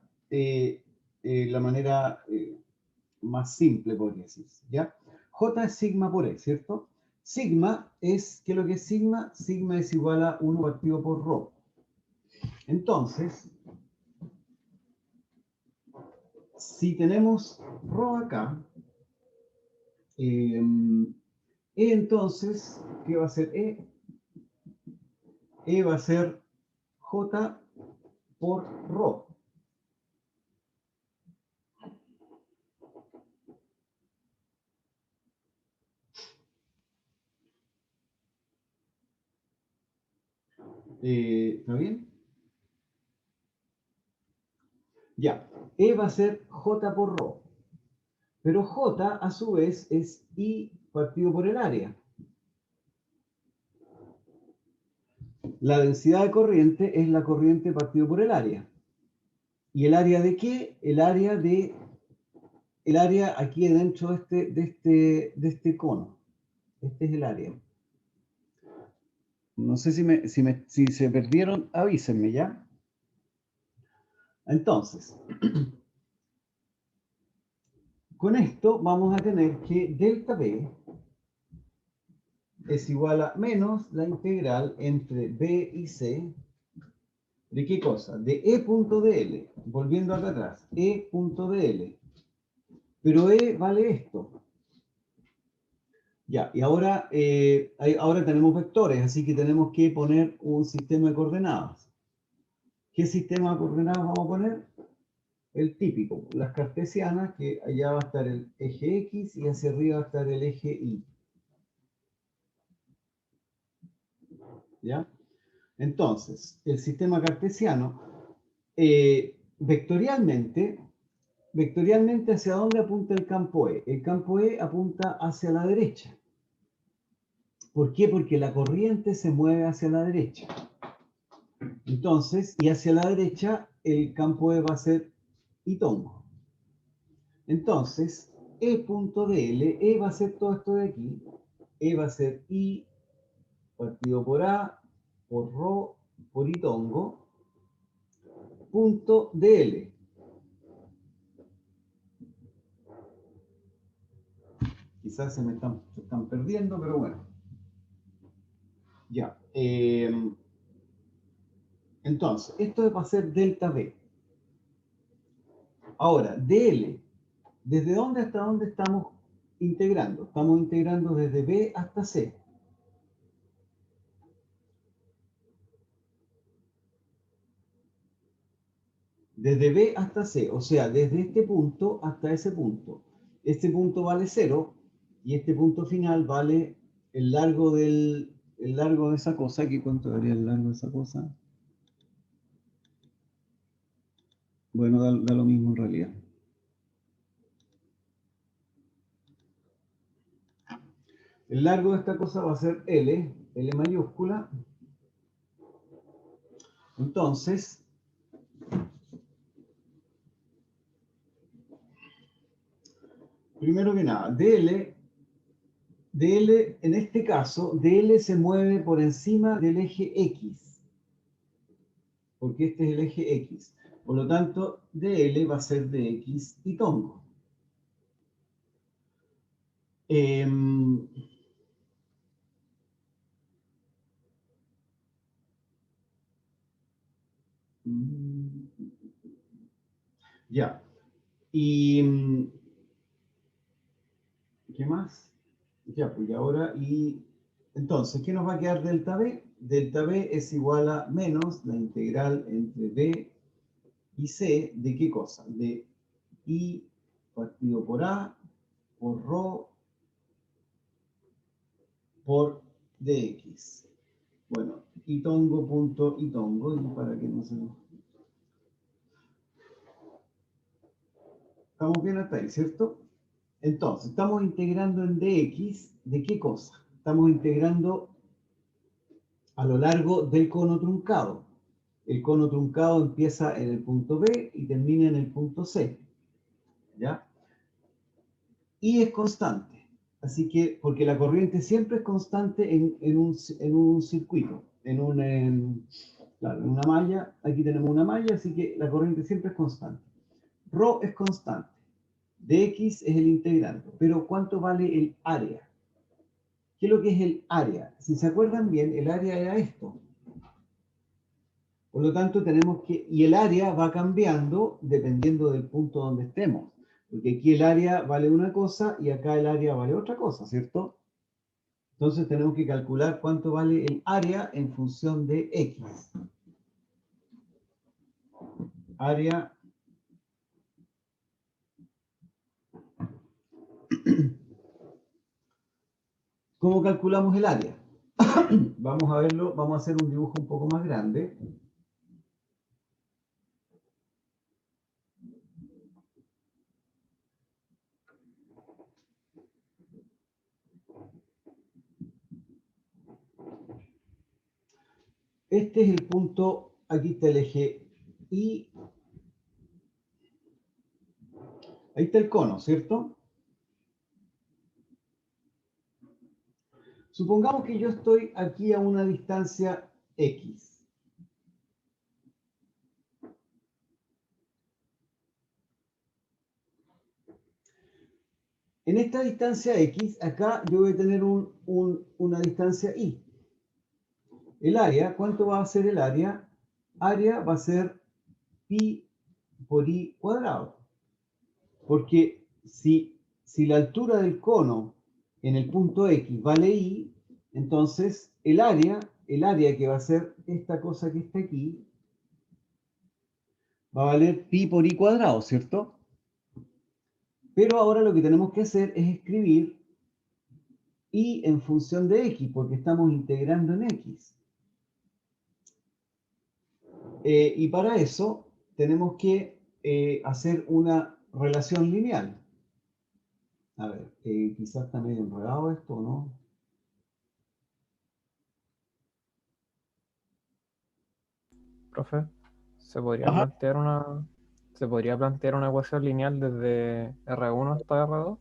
más simple, podría decirse, ¿ya? J es sigma por E, ¿cierto? Sigma es, ¿qué es lo que es sigma? Sigma es igual a 1 partido por ρ. Entonces, si tenemos ρ acá, entonces, ¿qué va a ser E? E va a ser J por ρ. ¿Está bien? Ya, E va a ser J por ρ. Pero J, a su vez, es I partido por el área. La densidad de corriente es la corriente partido por el área. ¿Y el área de qué? El área aquí dentro de este cono. Este es el área. No sé si se perdieron, avísenme, ¿ya? Entonces, con esto vamos a tener que delta B es igual a menos la integral entre B y C. ¿De qué cosa? De E punto dl. Volviendo acá atrás. E punto dl. Pero E vale esto. Ya, y ahora, ahora tenemos vectores, así que tenemos que poner un sistema de coordenadas. ¿Qué sistema de coordenadas vamos a poner? El típico, las cartesianas, que allá va a estar el eje X y hacia arriba va a estar el eje Y. ¿Ya? Entonces, el sistema cartesiano, vectorialmente, ¿hacia dónde apunta el campo E? El campo E apunta hacia la derecha. ¿Por qué? Porque la corriente se mueve hacia la derecha. Entonces, y hacia la derecha, el campo E va a ser Itongo. Entonces, E punto dl, E va a ser todo esto de aquí. E va a ser I partido por A, por Rho, por Itongo, punto dl. Quizás se están perdiendo, pero bueno. Ya. Entonces, esto va a ser delta B. Ahora, dl, ¿desde dónde hasta dónde estamos integrando? Estamos integrando desde B hasta C. Desde B hasta C, o sea, desde este punto hasta ese punto. Este punto vale 0 y este punto final vale el largo de esa cosa. ¿Qué cuánto daría el largo de esa cosa? Bueno, da lo mismo en realidad. El largo de esta cosa va a ser L mayúscula. Entonces, primero que nada, dl, en este caso, dl se mueve por encima del eje X, porque este es el eje X. Por lo tanto, dl va a ser dx y tongo. Ya. Y ¿qué más? Ya, pues y ahora, y entonces, ¿qué nos va a quedar delta B? Delta B es igual a menos la integral entre B y C, ¿de qué cosa? De I partido por A, por Rho, por dx. Bueno, Itongo punto Itongo, y para que no se nos... Estamos bien hasta ahí, ¿cierto? Entonces, estamos integrando en dx, ¿de qué cosa? Estamos integrando a lo largo del cono truncado. El cono truncado empieza en el punto B y termina en el punto C. ¿Ya? Y es constante. Así que, porque la corriente siempre es constante en un circuito, claro, en una malla. Aquí tenemos una malla, así que la corriente siempre es constante. Rho es constante. Dx es el integrando. Pero ¿cuánto vale el área? ¿Qué es lo que es el área? Si se acuerdan bien, el área era esto. Por lo tanto, tenemos que... Y el área va cambiando dependiendo del punto donde estemos. Porque aquí el área vale una cosa y acá el área vale otra cosa, ¿cierto? Entonces tenemos que calcular cuánto vale el área en función de X. Área... ¿Cómo calculamos el área? Vamos a verlo, vamos a hacer un dibujo un poco más grande. Este es el punto, aquí está el eje Y. Ahí está el cono, ¿cierto? Supongamos que yo estoy aquí a una distancia X. En esta distancia X, acá yo voy a tener una distancia Y. El área, ¿cuánto va a ser el área? Área va a ser pi por I cuadrado. Porque si la altura del cono en el punto X vale I, entonces el área que va a ser esta cosa que está aquí, va a valer pi por i cuadrado, ¿cierto? Pero ahora lo que tenemos que hacer es escribir y en función de x, porque estamos integrando en x. Y para eso tenemos que hacer una relación lineal. A ver, quizás está medio enredado esto, ¿no? Profe, Ajá. ¿se podría plantear una ecuación lineal desde R1 hasta R2?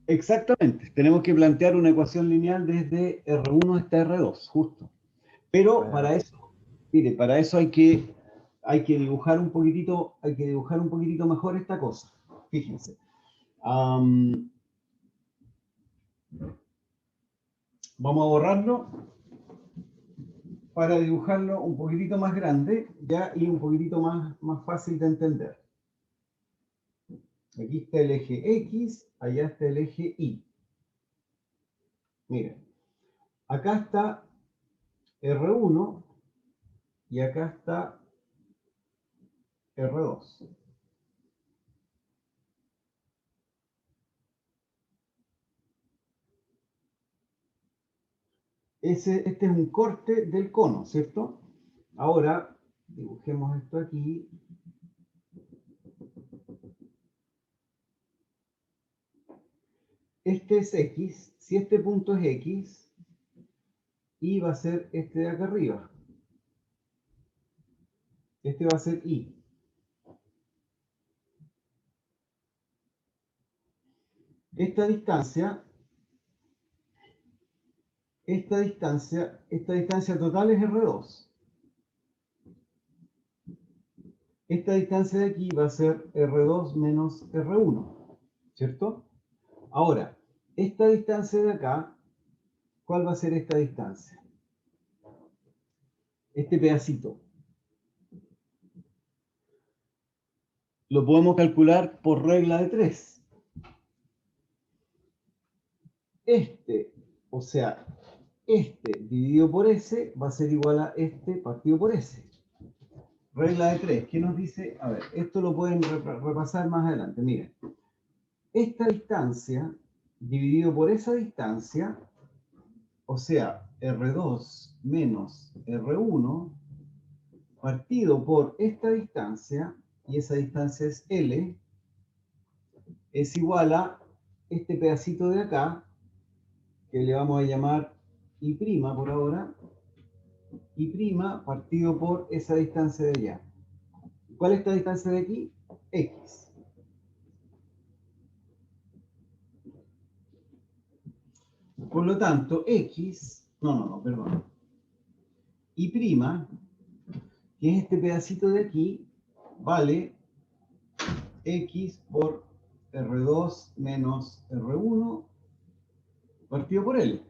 Exactamente. Tenemos que plantear una ecuación lineal desde R1 hasta R2, justo. Pero Bueno, para eso, mire, para eso hay que dibujar un poquitito, mejor esta cosa. Fíjense. Vamos a borrarlo para dibujarlo un poquitito más grande, ya, y un poquitito más fácil de entender. Aquí está el eje X, allá está el eje Y. Miren, acá está R1 y acá está R2. Este es un corte del cono, ¿cierto? Ahora, dibujemos esto aquí. Este es X. Si este punto es X, Y va a ser este de acá arriba. Este va a ser Y. Esta distancia total es R2. Esta distancia de aquí va a ser R2 menos R1, ¿cierto? Ahora, esta distancia de acá, ¿cuál va a ser esta distancia? Este pedacito. Lo podemos calcular por regla de 3. O sea, este dividido por S va a ser igual a este partido por S. Regla de 3, ¿qué nos dice? A ver, esto lo pueden repasar más adelante. Miren, esta distancia dividido por esa distancia, o sea, R2 menos R1, partido por esta distancia, y esa distancia es L, es igual a este pedacito de acá, que le vamos a llamar I' por ahora, I' partido por esa distancia de allá. ¿Cuál es esta distancia de aquí? X. Por lo tanto, perdón. I', que es este pedacito de aquí, vale X por R2 menos R1 partido por L.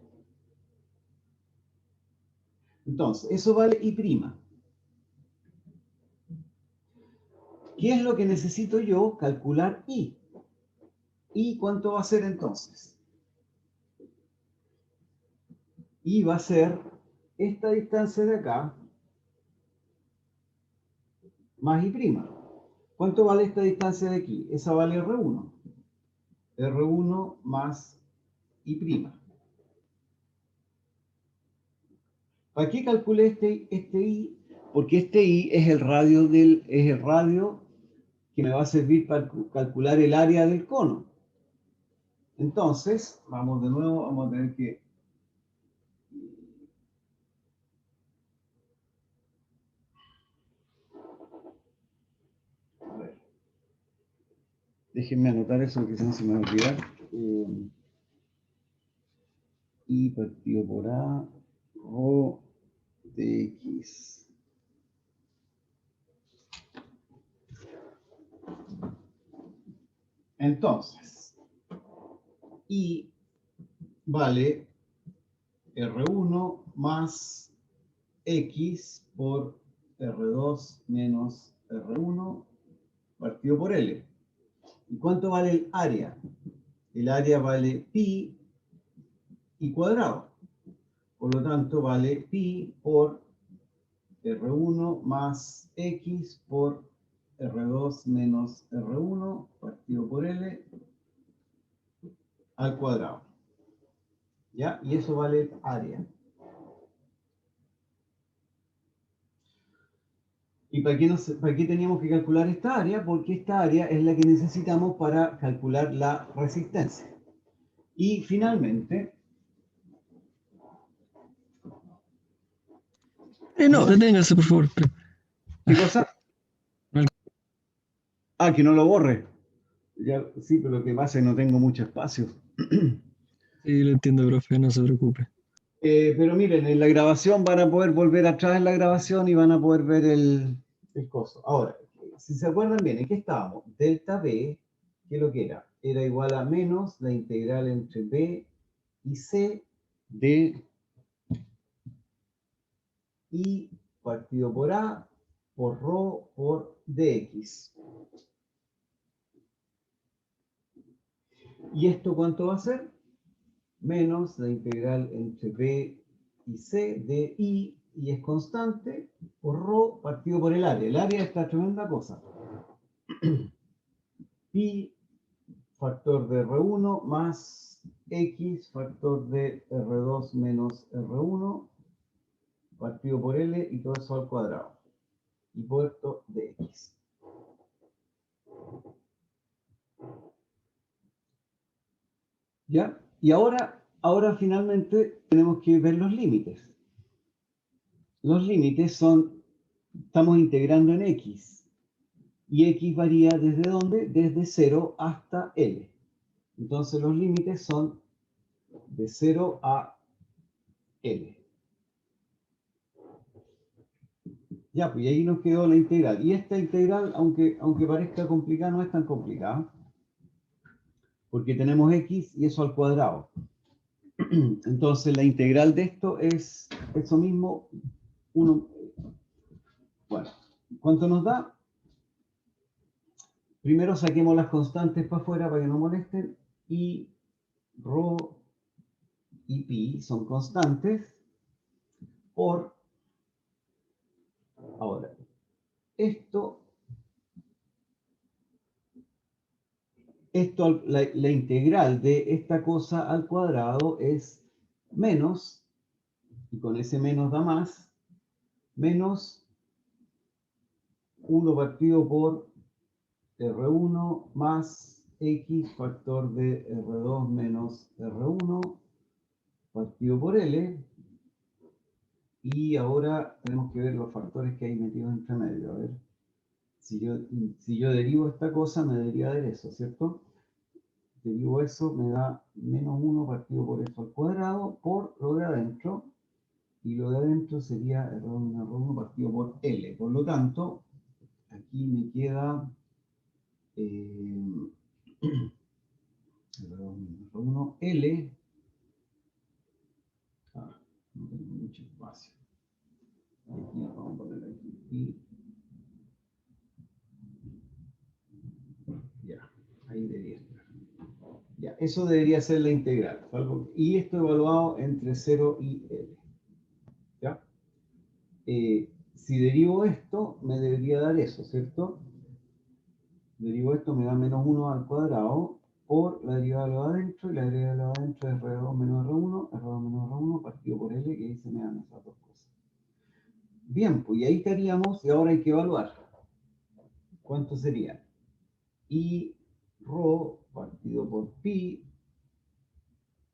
Entonces, eso vale I'. ¿Qué es lo que necesito yo? Calcular I. ¿Y cuánto va a ser entonces? Y va a ser esta distancia de acá más I'. ¿Cuánto vale esta distancia de aquí? Esa vale R1. R1 más I'. ¿Para qué calculé este I? Porque este I es el radio que me va a servir para calcular el área del cono. Entonces, vamos de nuevo, vamos a tener que... A ver. Déjenme anotar eso, porque si no se me va a olvidar. I partido por A, rho de X. Entonces, I vale R1 más X por R2 menos R1 partido por L. ¿Y cuánto vale el área? El área vale pi y cuadrado. Por lo tanto, vale pi por R1 más X por R2 menos R1 partido por L al cuadrado. ¿Ya? Y eso vale área. ¿Y para qué teníamos que calcular esta área? Porque esta área es la que necesitamos para calcular la resistencia. Y finalmente... No, deténgase, por favor. ¿Qué cosa? Ah, que no lo borre. Ya, sí, pero lo que pasa es que no tengo mucho espacio. Sí, lo entiendo, profe, no se preocupe. Pero miren, en la grabación van a poder volver atrás en la grabación y van a poder ver el coso. Ahora, si se acuerdan bien, ¿en qué estábamos? Delta B, ¿qué es lo que era? Era igual a menos la integral entre B y C de I partido por A por ρ por dx. ¿Y esto cuánto va a ser? Menos la integral entre B y C de I, y es constante, por ρ partido por el área. El área es esta tremenda cosa. Pi factor de R1 más X factor de R2 menos R1 partido por L y todo eso al cuadrado. Y por esto de X. ¿Ya? Y ahora finalmente tenemos que ver los límites. Los límites son, estamos integrando en X. Y X varía ¿desde dónde? Desde 0 hasta L. Entonces los límites son de 0 a L. Ya, pues y ahí nos quedó la integral. Y esta integral, aunque parezca complicada, no es tan complicada. Porque tenemos X y eso al cuadrado. Entonces la integral de esto es eso mismo. Bueno, ¿cuánto nos da? Primero saquemos las constantes para afuera para que no molesten. Y ρ y pi son constantes por... Ahora, la integral de esta cosa al cuadrado es menos, y con ese menos da más, menos 1 partido por R1 más X factor de R2 menos R1 partido por L. Y ahora tenemos que ver los factores que hay metidos entre medio. A ver, si yo derivo esta cosa, me debería dar eso, ¿cierto? Derivo eso, me da menos 1 partido por eso al cuadrado por lo de adentro. Y lo de adentro sería R2 menos R1 partido por L. Por lo tanto, aquí me queda R2 menos R1 L. No tengo mucho espacio. Aquí vamos a poner aquí. Y ya, ahí debería estar. Ya, eso debería ser la integral. Y esto evaluado entre 0 y L. ¿Ya? Si derivo esto, me debería dar eso, ¿cierto? Derivo esto, me da menos 1 al cuadrado por la derivada de lo de adentro, y la derivada de lo de adentro es R2 menos R1, R2 menos R1 partido por L, que ahí se me dan esas dos cosas. Bien, pues y ahí estaríamos, y ahora hay que evaluar. ¿Cuánto sería? Y ρ partido por pi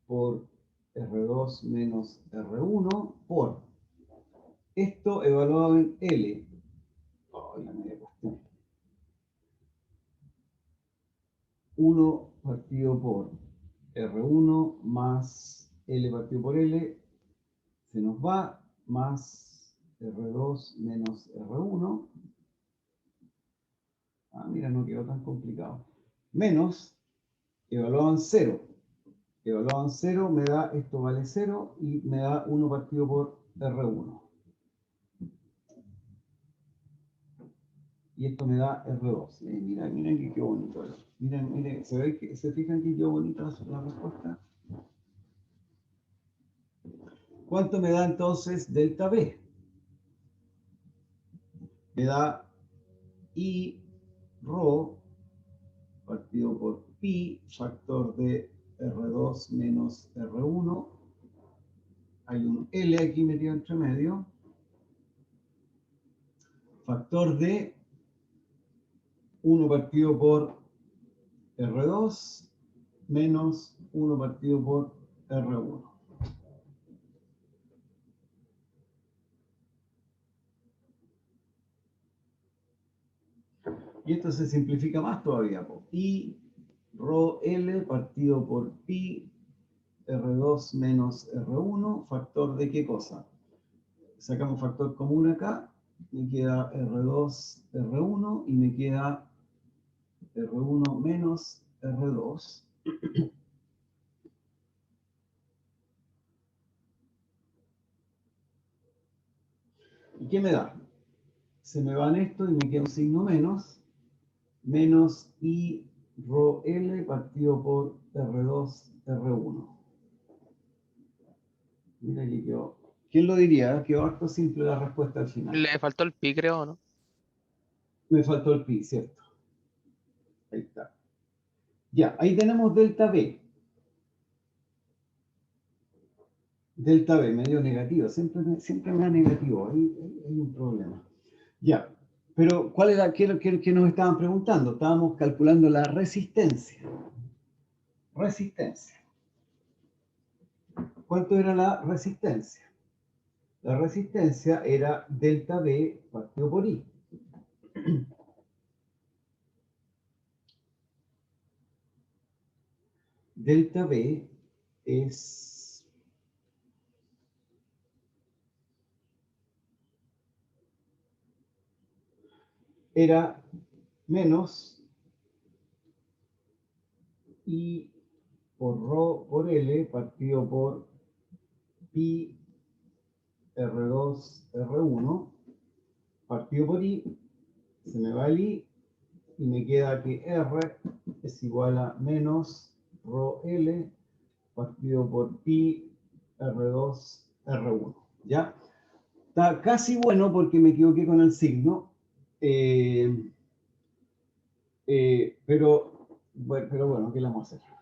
por R2 menos R1 por esto evaluado en L. Oh, la media cuestión. 1 partido por R1 más L partido por L se nos va, más R2 menos R1. Ah, mira, no quedó tan complicado. Menos, evaluado en 0. Evaluado en 0 me da, esto vale 0, y me da 1 partido por R1. Y esto me da R2. Miren qué bonito es. Miren, ¿se fijan que qué bonita es la respuesta? ¿Cuánto me da entonces delta B? me da I rho partido por pi, factor de R2 menos R1. Hay un L aquí metido entre medio. Factor de 1 partido por R2 menos 1 partido por R1. Y esto se simplifica más todavía. I rho L partido por pi R2 menos R1, factor de qué cosa. Sacamos factor común acá, me queda R2, R1 y me queda R1 menos R2. ¿Y qué me da? Se me van esto y me queda un signo menos I rho L partido por R2, R1. Mira aquí quedó. ¿Quién lo diría? Quedó harto simple la respuesta al final. Le faltó el pi, creo, ¿no? Me faltó el pi, ¿cierto? Ahí está. Ya, ahí tenemos delta B. Delta B, medio negativo. Siempre me da negativo. Ahí hay un problema. Ya, pero ¿cuál era? ¿Qué nos estaban preguntando? Estábamos calculando la resistencia. Resistencia. ¿Cuánto era la resistencia? La resistencia era delta B partido por I. Delta B era menos I por rho por L partido por pi R2 R1 partido por I, se me va el I y me queda que R es igual a menos rho L partido por pi R2 R1. ¿Ya? Está casi bueno porque me equivoqué con el signo, pero bueno, ¿qué le vamos a hacer?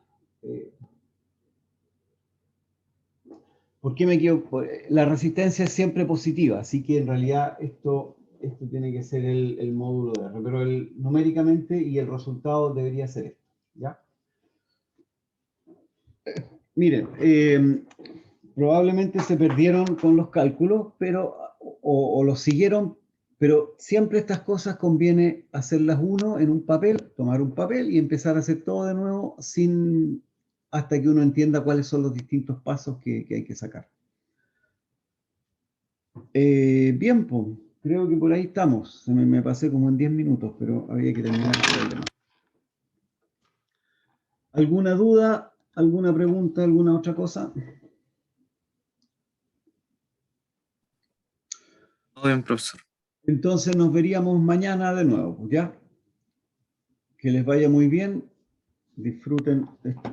¿Por qué me equivoco? La resistencia es siempre positiva, así que en realidad esto tiene que ser el módulo de R, pero numéricamente y el resultado debería ser esto, ¿ya? Miren, probablemente se perdieron con los cálculos, pero, o los siguieron, pero siempre estas cosas conviene hacerlas uno en un papel, tomar un papel y empezar a hacer todo de nuevo hasta que uno entienda cuáles son los distintos pasos que hay que sacar. Bien, pues, creo que por ahí estamos. Me pasé como en 10 minutos, pero había que terminar el problema. ¿Alguna duda? ¿Alguna pregunta? ¿Alguna otra cosa? Todo bien, profesor. Entonces nos veríamos mañana de nuevo, pues, ¿ya? Que les vaya muy bien. Disfruten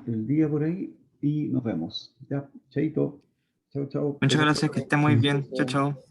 el día por ahí y nos vemos. Ya, chaito. Chao, chao. Muchas gracias, que esté muy bien. Chao, chao.